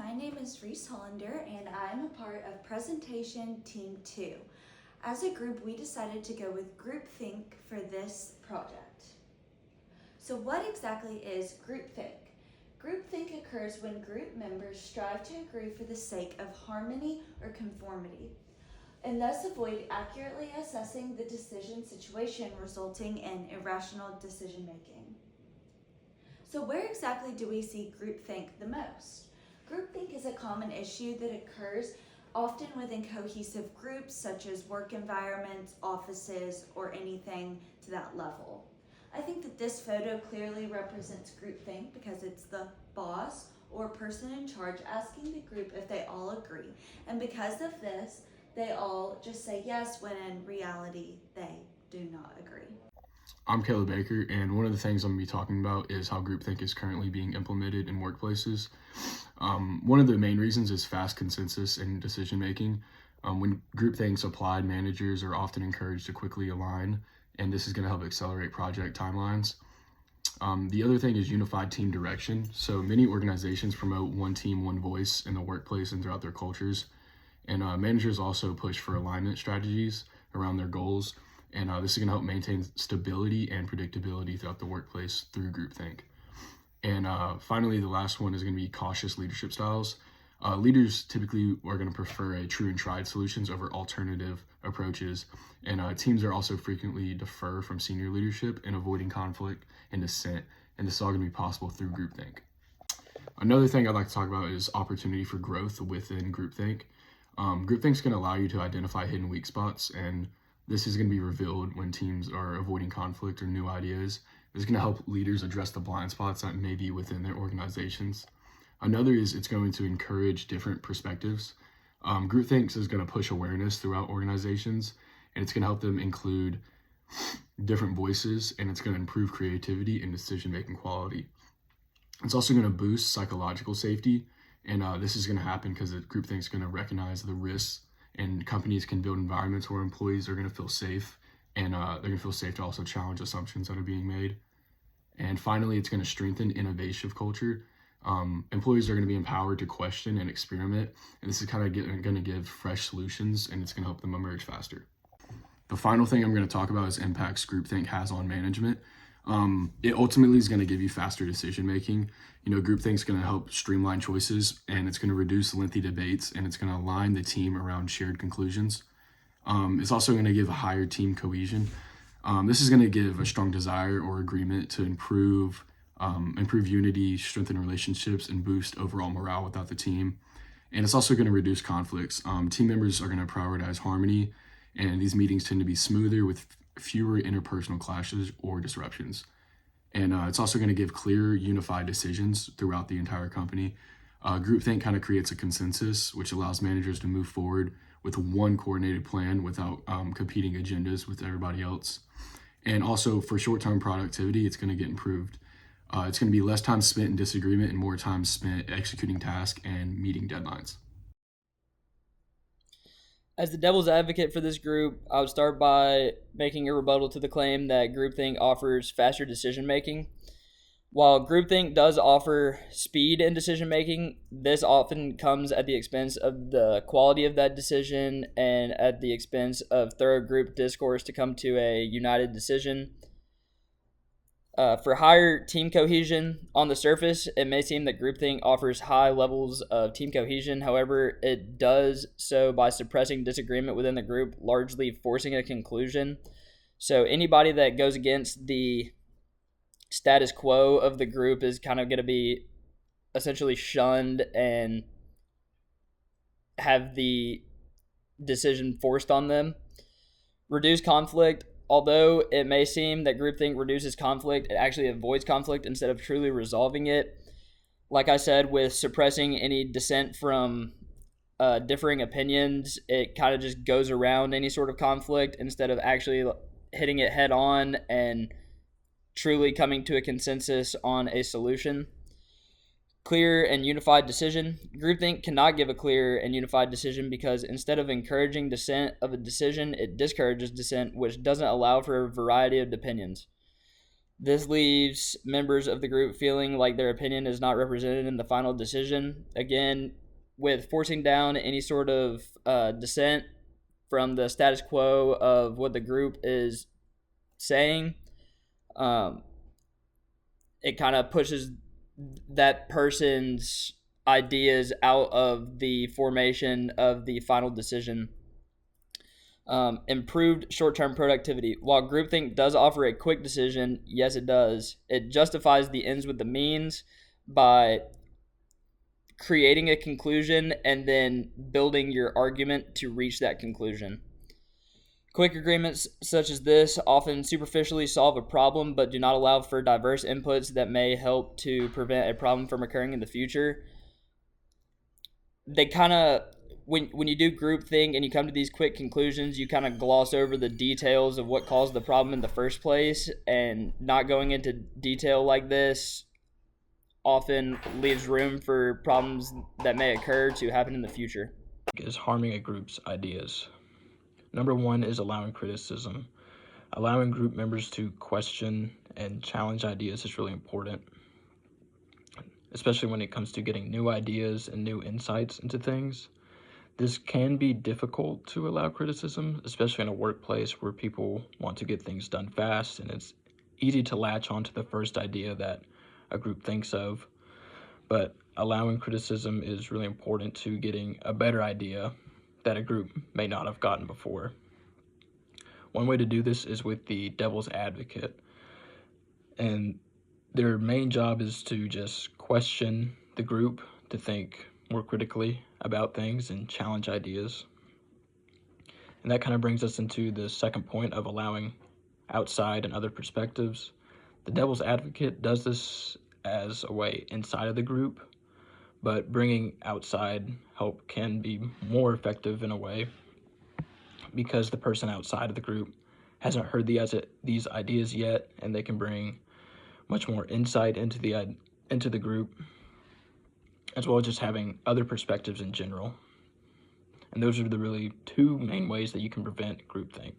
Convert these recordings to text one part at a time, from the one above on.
my name is Reese Hollander and I'm a part of Presentation Team 2. As a group, we decided to go with groupthink for this project. So what exactly is groupthink? Groupthink occurs when group members strive to agree for the sake of harmony or conformity, and thus avoid accurately assessing the decision situation, resulting in irrational decision making. So where exactly do we see groupthink the most? Groupthink is a common issue that occurs often within cohesive groups such as work environments, offices, or anything to that level. I think that this photo clearly represents groupthink because it's the boss or person in charge asking the group if they all agree. And because of this, they all just say yes when in reality they do not agree. I'm Caleb Baker, and one of the things I'm going to be talking about is how groupthink is currently being implemented in workplaces. One of the main reasons is fast consensus in decision making. When groupthink's applied, managers are often encouraged to quickly align, and this is going to help accelerate project timelines. The other thing is unified team direction. So many organizations promote one team, one voice in the workplace and throughout their cultures. And managers also push for alignment strategies around their goals. And this is going to help maintain stability and predictability throughout the workplace through groupthink. And finally, the last one is going to be cautious leadership styles. Leaders typically are going to prefer a true and tried solutions over alternative approaches. And teams are also frequently defer from senior leadership and avoiding conflict and dissent. And this is all going to be possible through groupthink. Another thing I'd like to talk about is opportunity for growth within groupthink. Groupthink is going to allow you to identify hidden weak spots, and this is going to be revealed when teams are avoiding conflict or new ideas. This is going to help leaders address the blind spots that may be within their organizations. Another is it's going to encourage different perspectives. Groupthink is going to push awareness throughout organizations, and it's going to help them include different voices, and it's going to improve creativity and decision-making quality. It's also going to boost psychological safety, and this is going to happen because groupthink is going to recognize the risks, and companies can build environments where employees are going to feel safe, and they're going to feel safe to also challenge assumptions that are being made. And finally, it's going to strengthen innovative culture. Employees are going to be empowered to question and experiment, and this is kind of going to give fresh solutions, and it's going to help them emerge faster. The final thing I'm going to talk about is impacts groupthink has on management. It ultimately is going to give you faster decision making. Groupthink is going to help streamline choices, and it's going to reduce lengthy debates, and it's going to align the team around shared conclusions. It's also going to give a higher team cohesion. This is going to give a strong desire or agreement to improve unity, strengthen relationships, and boost overall morale without the team. And it's also going to reduce conflicts. Team members are going to prioritize harmony, and these meetings tend to be smoother with fewer interpersonal clashes or disruptions. And it's also going to give clear, unified decisions throughout the entire company. Groupthink kind of creates a consensus, which allows managers to move forward with one coordinated plan without competing agendas with everybody else. And also for short-term productivity, it's going to get improved. It's going to be less time spent in disagreement and more time spent executing tasks and meeting deadlines. As the devil's advocate for this group, I would start by making a rebuttal to the claim that groupthink offers faster decision-making. While groupthink does offer speed in decision-making, this often comes at the expense of the quality of that decision and at the expense of thorough group discourse to come to a united decision. For higher team cohesion, on the surface, it may seem that groupthink offers high levels of team cohesion. However, it does so by suppressing disagreement within the group, largely forcing a conclusion. So anybody that goes against the status quo of the group is kind of going to be essentially shunned and have the decision forced on them. Reduce conflict. Although it may seem that groupthink reduces conflict, it actually avoids conflict instead of truly resolving it. Like I said, with suppressing any dissent from differing opinions, it kind of just goes around any sort of conflict instead of actually hitting it head on and truly coming to a consensus on a solution. Clear and unified decision. Groupthink cannot give a clear and unified decision because instead of encouraging dissent of a decision, it discourages dissent, which doesn't allow for a variety of opinions. This leaves members of the group feeling like their opinion is not represented in the final decision. Again, with forcing down any sort of dissent from the status quo of what the group is saying, it kind of pushes that person's ideas out of the formation of the final decision. Improved short-term productivity. While groupthink does offer a quick decision, yes, it does. It justifies the ends with the means by creating a conclusion and then building your argument to reach that conclusion. Quick agreements such as this often superficially solve a problem but do not allow for diverse inputs that may help to prevent a problem from occurring in the future. They kind of, when you do groupthink and you come to these quick conclusions, you kind of gloss over the details of what caused the problem in the first place, and not going into detail like this often leaves room for problems that may occur to happen in the future. Is harming a group's ideas. Number one is allowing criticism. Allowing group members to question and challenge ideas is really important, especially when it comes to getting new ideas and new insights into things. This can be difficult to allow criticism, especially in a workplace where people want to get things done fast, and it's easy to latch onto the first idea that a group thinks of. But allowing criticism is really important to getting a better idea that a group may not have gotten before. One way to do this is with the devil's advocate, and their main job is to just question the group to think more critically about things and challenge ideas. And that kind of brings us into the second point of allowing outside and other perspectives. The devil's advocate does this as a way inside of the group, but bringing outside help can be more effective in a way because the person outside of the group hasn't heard these ideas yet, and they can bring much more insight into the group, as well as just having other perspectives in general. And those are the really two main ways that you can prevent groupthink.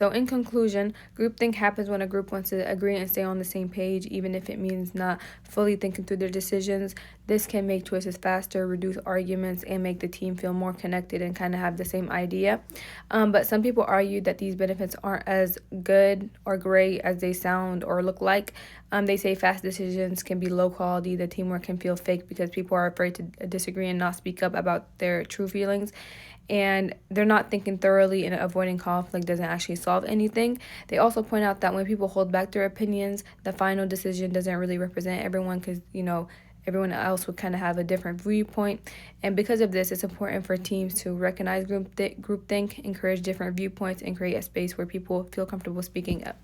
So in conclusion, groupthink happens when a group wants to agree and stay on the same page, even if it means not fully thinking through their decisions. This can make choices faster, reduce arguments, and make the team feel more connected and kind of have the same idea. But some people argue that these benefits aren't as good or great as they sound or look like. They say fast decisions can be low quality, the teamwork can feel fake because people are afraid to disagree and not speak up about their true feelings. And they're not thinking thoroughly, and avoiding conflict doesn't actually solve anything. They also point out that when people hold back their opinions, the final decision doesn't really represent everyone because, everyone else would kind of have a different viewpoint. And because of this, it's important for teams to recognize groupthink, encourage different viewpoints, and create a space where people feel comfortable speaking up.